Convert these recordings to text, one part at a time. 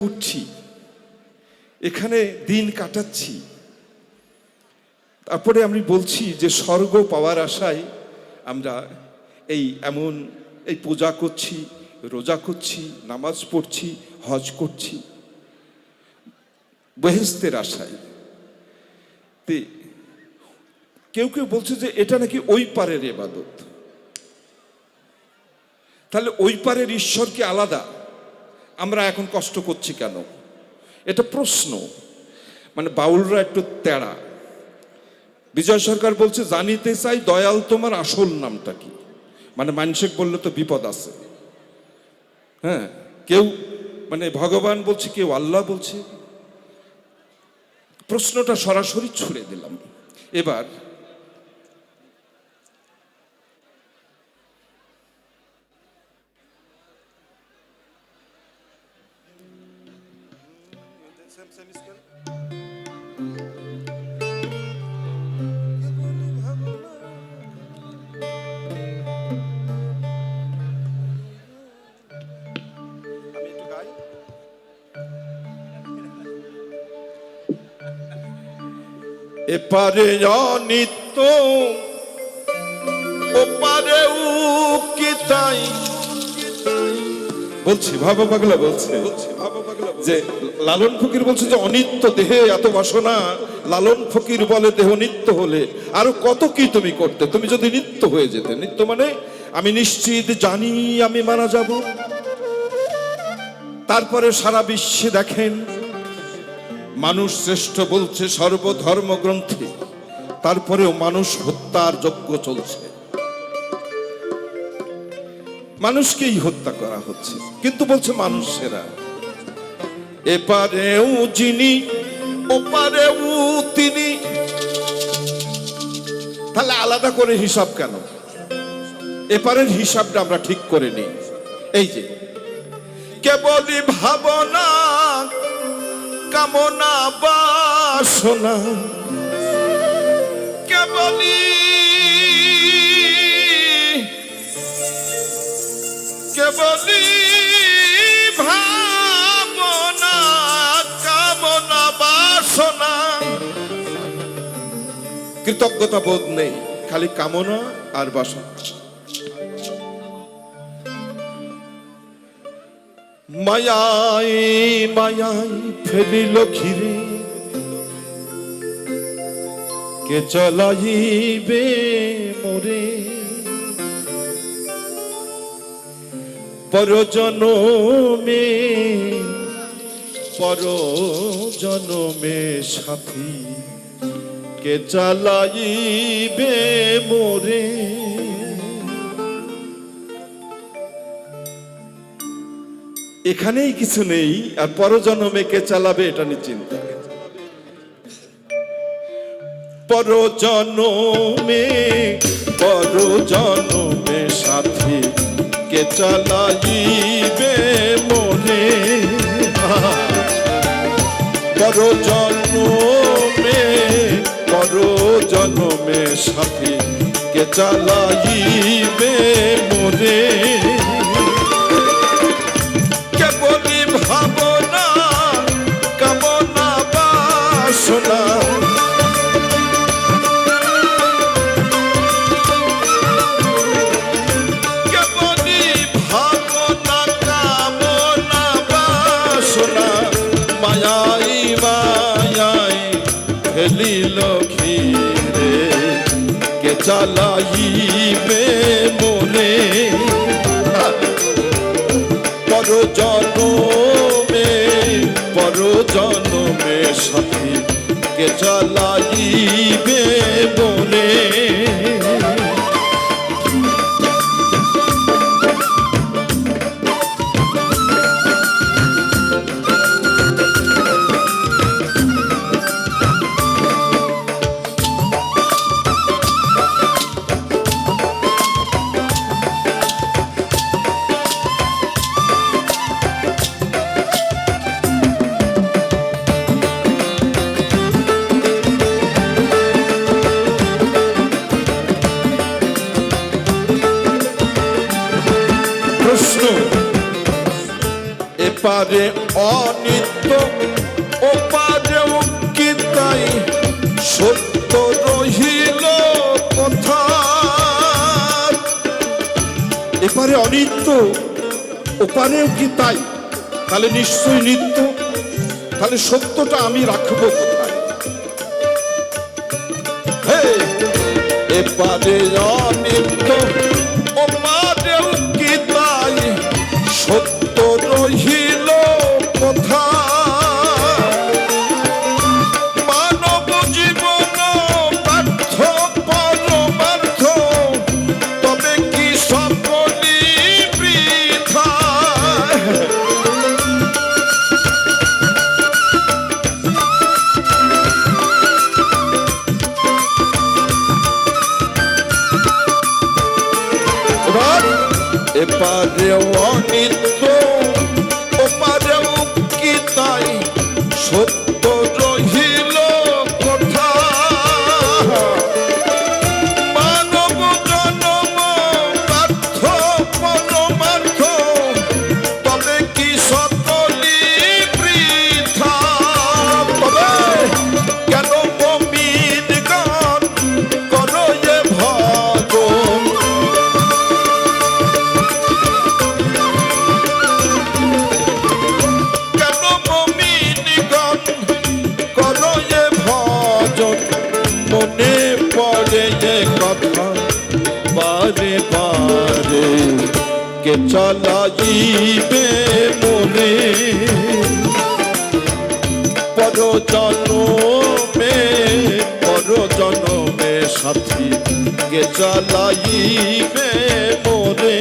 উঠছি, এখানে দিন কাটাচ্ছি, তারপরে আমি বলছি যে স্বর্গ পাওয়ার আশায় আমরা এই পূজা করছি, রোজা করছি, নামাজ পড়ছি, হজ করছি বেহেশতের আশায়। কেউ কেউ বলছে যে এটা নাকি ওই পারের ইবাদত। তাহলে ওই পারের ঈশ্বর কি আলাদা? আমরা এখন কষ্ট করছি কেন? এটা প্রশ্ন। মানে বাউলরা একটু তেড়া। বিজয় সরকার বলছে জানিতে চাই দয়াল তোমার আসল নামটা কি। মানে মানসিক বললে তো বিপদ আছে। হ্যাঁ, কেউ মানে ভগবান বলছে, কেউ আল্লাহ বলছে। প্রশ্নটা সরাসরি ছুড়ে দিলাম। এবার এপারে অনিত্য ওপারে উকিতাই বলছি, ভাবা পাগলা বলছে যে লালন ফকির বলছে যে অনিত্য দেহে এত বাসনা। লালন ফকির বলে দেহ নিত্য হলে আরো কত কি তুমি করতে, তুমি যদি নিত্য হয়ে যেতে। নিত্য মানে আমি নিশ্চিত জানি আমি মারা যাব। তারপরে সারা বিশ্বে দেখেন মানুষ শ্রেষ্ঠ বলছে সর্বধর্ম গ্রন্থে, তারপরেও মানুষ হত্যার যজ্ঞ চলছে, মানুষকেই হত্যা করা হচ্ছে, কিন্তু বলছে মানুষ সেরা। এপারেও যিনি ওপারেও তিনি। তাহলে আলাদা করে হিসাব কেন? এপারের হিসাবটা আমরা ঠিক করে নিই। এই যে কেবলই ভাবনা কামনা বাসনা, কেবলই ভাবনা কামনা বাসনা, কৃতজ্ঞতা বোধ নেই, খালি কামনা আর বাসনা। মায়াই মায়াই ফেলিল ঘিরে, কে চলাইবে মোরে। পরজনমে সাথী, কে চালাইবে মোরে। এখানেই কিছু নেই, আর পরজন্মে কে চালাবে এটা নিয়ে চিন্তা। পরজন্মে সাথী, কে চালাইবে মোরে। পরজন্মে সাথী, কে চালাইবে মোরে। ভাবনা কামনা বাসনা, কেবলই ভাবনা কামনা বাসনা। মায়াই মায়াই ফেলিল ঘিরে, কে চালাইবে মনে। পরজন্মে সাথী, কে চালাইবে বলে। প্রশ্ন, এপারে অনিত্য ওপারেও কি তাই সত্য রহিল কথা। এপারে অনিত্য ওপারেও কি তাই, তাহলে নিশ্চয়ই নিত্য। তাহলে সত্যটা আমি রাখবো কোথায়? এপারে অনিত্য ওপারেও কি তাই সত্য রহিল কথা। মানব জীবন ব্যর্থ পরমার্থ, তবে কি সকলই বৃথা। এপারে অনিত্য ওপারেও কি তাই সত্য রহিল কথা। মানব জন্ম ব্যর্থ পরমার্থ, তবে কি সকলই বৃথা। তবে কেন মুমিনগণ করো এ ভজন, মনে পড়ে যে কথা বারে বারে, কে চালাইবে মনে পর জনমে সাথী, কে চালাইবে মনে।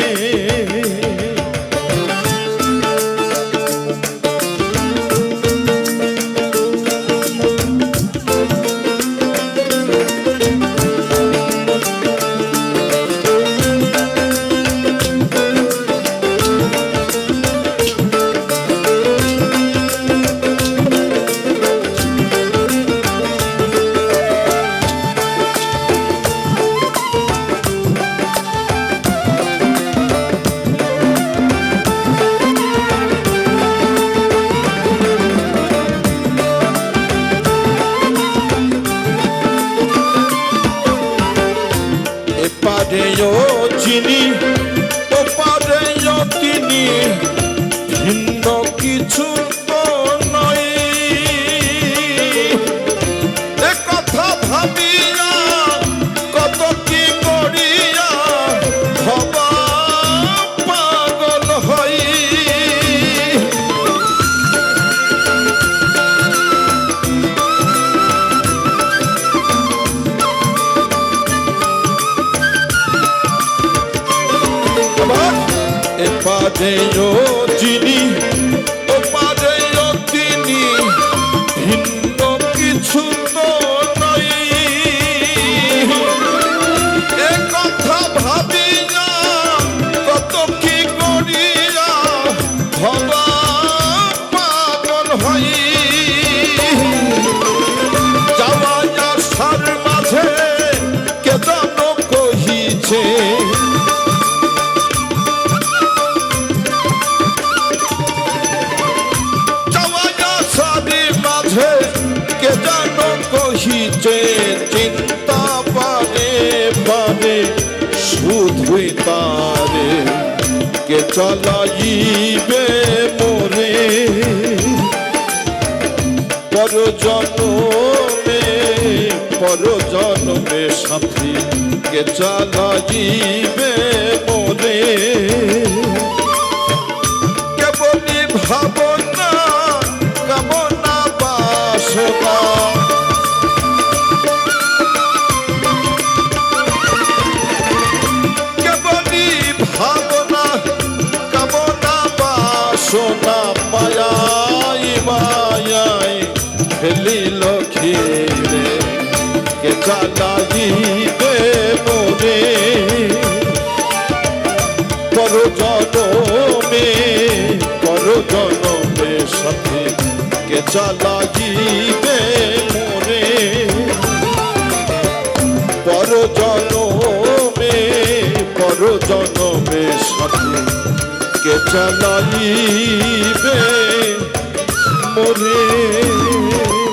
এপারেও যিনি ওপারেও তিনি, ভিন্ন কিছু তো নয়। এ কথা ভাবিয়া কত কি করিয়া হবা পাগল হই। এপারেও যিনি ওপারেও তিনি, ভিন্ন কিছু তো নয়। এ কথা ভাবিয়া কত কি করিয়া ভবা পাগল হই। যাওয়া আসার মাঝে কে যেন কহিছে, কে যেন কহিছে চিন্তা পারে পারে শুধুই তারে, কে চালাইবে মোরে পর জনমে সাথী, কে চালাইবে মোরে। কেবলই ভাবনা কামনা বাসনা, কেবলই ভাবনা কামনা বাসনা, মায়াই মায়াই ফেলিল ঘিরে, কে চালাইবে মোরে পর জনমে সাথী, কে চালাইবে মোরে পর জনমে সাথী, কে চালাইবে রে